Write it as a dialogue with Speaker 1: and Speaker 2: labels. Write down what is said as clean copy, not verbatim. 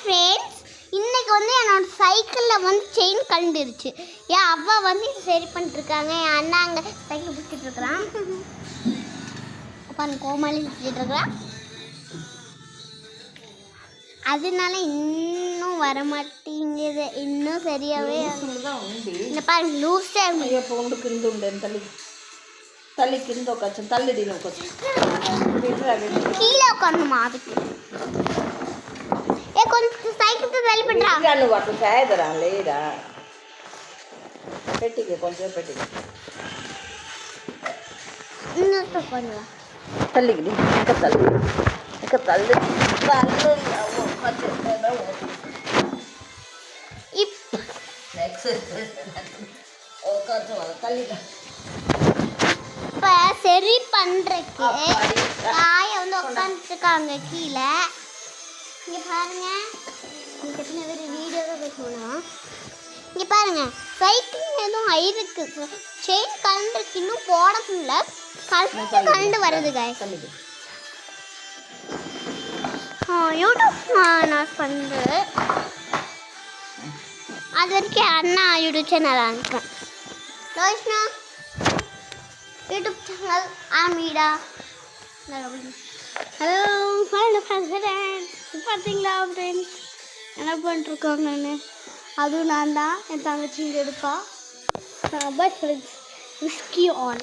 Speaker 1: Friends, இன்னைக்கு வந்து என்னோட சைக்கிளில் வந்து செயின் கலந்துருச்சு. என் அவ்வா வந்து சரி பண்ணிட்டுருக்காங்க. என் அண்ணா அங்கே சைக்கிள் பிடிச்சிட்டு இருக்கிறான். உட்காந்து கோமாளி சுற்றிட்டு இருக்கிறான். அதனால இன்னும் வரமாட்டேங்குது. இன்னும் சரியாகவே இந்த பாருங்க லூஸே
Speaker 2: உண்டு கிந்து உண்டு தள்ளி தள்ளி கிந்து உட்காச்சு தள்ளிடி உட்காச்சு
Speaker 1: கீழே உட்காரணுமா அதுக்கு? ஏ கொஞ்சம் சைக்கிள் தள்ளி பண்ணுறா.
Speaker 2: వాటి సాయదరా లేదా పెట్టికి కొంచెం పెట్టికి
Speaker 1: இன்னும் பண்ணுவா
Speaker 2: తల్లికి ఇంకా తల్లి ఇంకా తల్లి
Speaker 1: இப்போ சரி பண்ணுறக்கு தாயை வந்து உட்காந்துருக்காங்க கீழே. இங்கே பாருங்க, இங்கே எத்தனை பேர் வீடியோவை பேசணும். இங்கே பாருங்க, சைக்கிள் எதுவும் இருக்கு, செயின் கலந்துருக்கு, இன்னும் போடல, கலந்து வருது காய். யூடியூப் நான் பண்ணுறேன். அது வரைக்கும் அண்ணா யூடியூப் சேனலாக இருக்கேன். ரோஷ்னா யூடியூப் சேனல் ஆமீடா. ஹலோ பார்த்தீங்களா ஃப்ரெண்ட்ஸ், என்ன பண்ணிட்டுருக்காங்கன்னு? அதுவும் நான் தான், என் தங்கச்சி இங்கே எடுப்பா. பை ஃப்ரெண்ட்ஸ், விஸ்கி ஆன்.